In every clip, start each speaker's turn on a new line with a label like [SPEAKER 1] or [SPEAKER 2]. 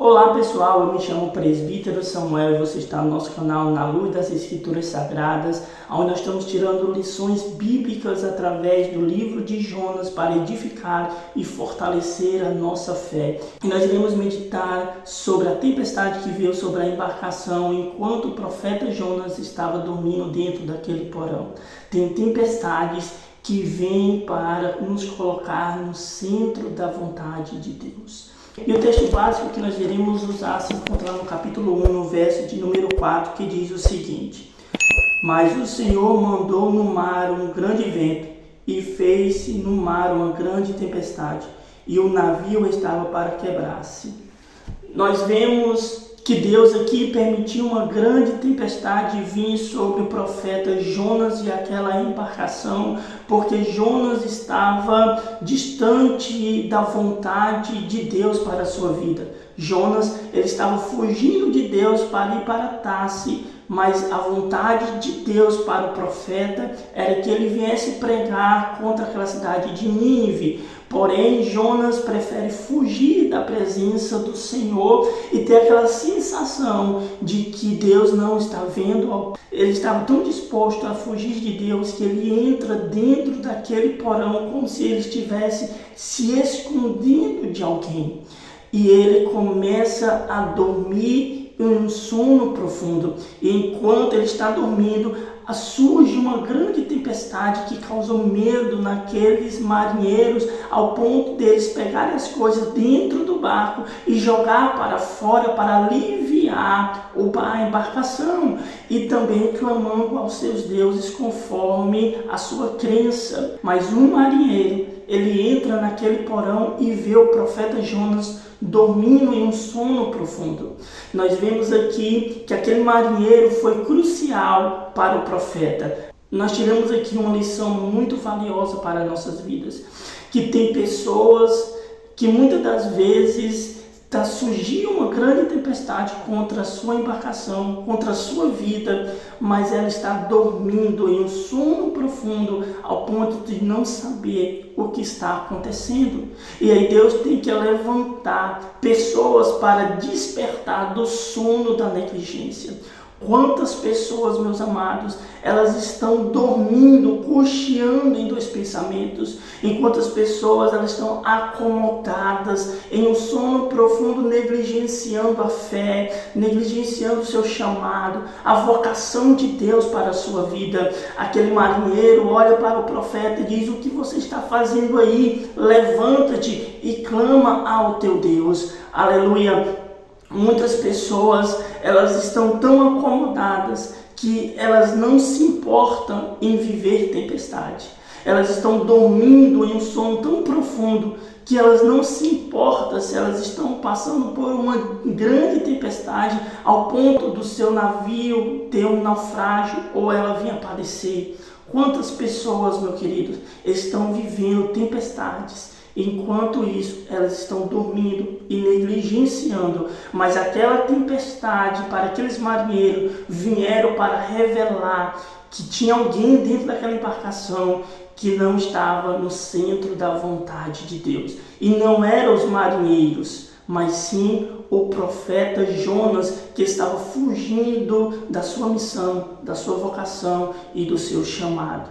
[SPEAKER 1] Olá pessoal, eu me chamo Presbítero Samuel e você está no nosso canal Na Luz das Escrituras Sagradas, onde nós estamos tirando lições bíblicas através do livro de Jonas para edificar e fortalecer a nossa fé. E nós iremos meditar sobre a tempestade que veio sobre a embarcação enquanto o profeta Jonas estava dormindo dentro daquele porão. Tem tempestades que vêm para nos colocar no centro da vontade de Deus. E o texto básico que nós iremos usar se encontra no capítulo 1, no verso de número 4, que diz o seguinte: Mas o Senhor mandou no mar um grande vento, e fez-se no mar uma grande tempestade, e o navio estava para quebrar-se. Nós vemos que Deus aqui permitiu uma grande tempestade vir sobre o profeta Jonas e aquela embarcação, porque Jonas estava distante da vontade de Deus para a sua vida. Jonas, ele estava fugindo de Deus para ir para Tarse, mas a vontade de Deus para o profeta era que ele viesse pregar contra aquela cidade de Nínive. Porém, Jonas prefere fugir da presença do Senhor e ter aquela sensação de que Deus não está vendo. Ele estava tão disposto a fugir de Deus que ele entra dentro daquele porão como se ele estivesse se escondendo de alguém. E ele começa a dormir em um sono profundo. E enquanto ele está dormindo, surge uma grande tempestade que causou medo naqueles marinheiros, ao ponto deles pegarem as coisas dentro do barco e jogar para fora para aliviar a embarcação, e também clamando aos seus deuses conforme a sua crença. Mas um marinheiro, ele entra naquele porão e vê o profeta Jonas dormindo em um sono profundo. Nós vemos aqui que aquele marinheiro foi crucial para o profeta. Nós tiramos aqui uma lição muito valiosa para nossas vidas, que tem pessoas que muitas das vezes surgiu uma grande tempestade contra a sua embarcação, contra a sua vida, mas ela está dormindo em um sono profundo ao ponto de não saber o que está acontecendo. E aí Deus tem que levantar pessoas para despertar do sono da negligência. Quantas pessoas, meus amados, elas estão dormindo, cocheando em dois pensamentos, enquanto as pessoas elas estão acomodadas em um sono profundo, negligenciando a fé, negligenciando o seu chamado, a vocação de Deus para a sua vida. Aquele marinheiro olha para o profeta e diz: o que você está fazendo aí? Levanta-te e clama ao teu Deus. Aleluia! Muitas pessoas, elas estão tão acomodadas que elas não se importam em viver tempestade. Elas estão dormindo em um sono tão profundo que elas não se importam se elas estão passando por uma grande tempestade ao ponto do seu navio ter um naufrágio ou ela vir a padecer. Quantas pessoas, meu querido, estão vivendo tempestades? Enquanto isso, elas estão dormindo e negligenciando. Mas aquela tempestade, para aqueles marinheiros, vieram para revelar que tinha alguém dentro daquela embarcação que não estava no centro da vontade de Deus. E não eram os marinheiros, mas sim o profeta Jonas, que estava fugindo da sua missão, da sua vocação e do seu chamado.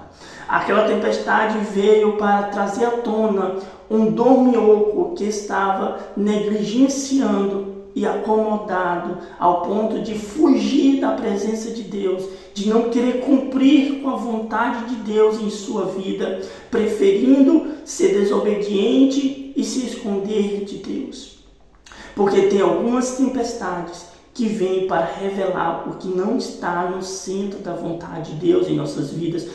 [SPEAKER 1] Aquela tempestade veio para trazer à tona um dorminhoco que estava negligenciando e acomodado ao ponto de fugir da presença de Deus, de não querer cumprir com a vontade de Deus em sua vida, preferindo ser desobediente e se esconder de Deus. Porque tem algumas tempestades que vêm para revelar o que não está no centro da vontade de Deus em nossas vidas.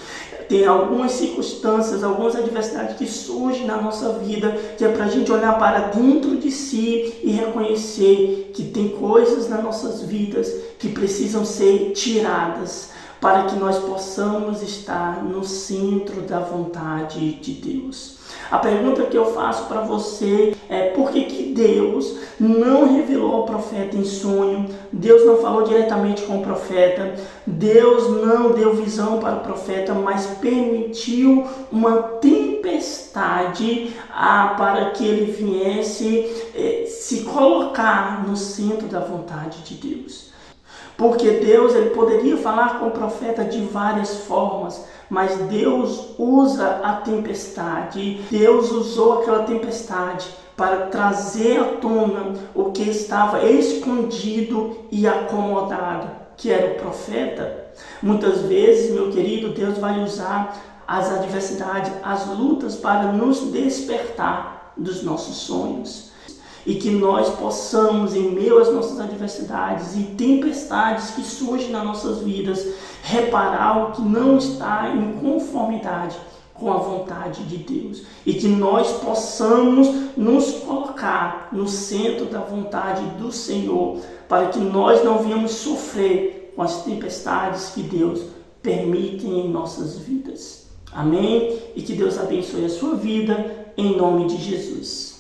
[SPEAKER 1] Tem algumas circunstâncias, algumas adversidades que surgem na nossa vida, que é para a gente olhar para dentro de si e reconhecer que tem coisas nas nossas vidas que precisam ser tiradas para que nós possamos estar no centro da vontade de Deus. A pergunta que eu faço para você é: por que Deus não revelou ao profeta em sonho? Deus não falou diretamente com o profeta, Deus não deu visão para o profeta, mas permitiu uma tempestade tempestade para que ele viesse se colocar no centro da vontade de Deus. Porque Deus, ele poderia falar com o profeta de várias formas, mas Deus usa a tempestade. Deus usou aquela tempestade para trazer à tona o que estava escondido e acomodado, que era o profeta. Muitas vezes, meu querido, Deus vai usar as adversidades, as lutas para nos despertar dos nossos sonhos. E que nós possamos, em meio às nossas adversidades e tempestades que surgem nas nossas vidas, reparar o que não está em conformidade com a vontade de Deus. E que nós possamos nos colocar no centro da vontade do Senhor, para que nós não venhamos sofrer com as tempestades que Deus permite em nossas vidas. Amém? E que Deus abençoe a sua vida, em nome de Jesus.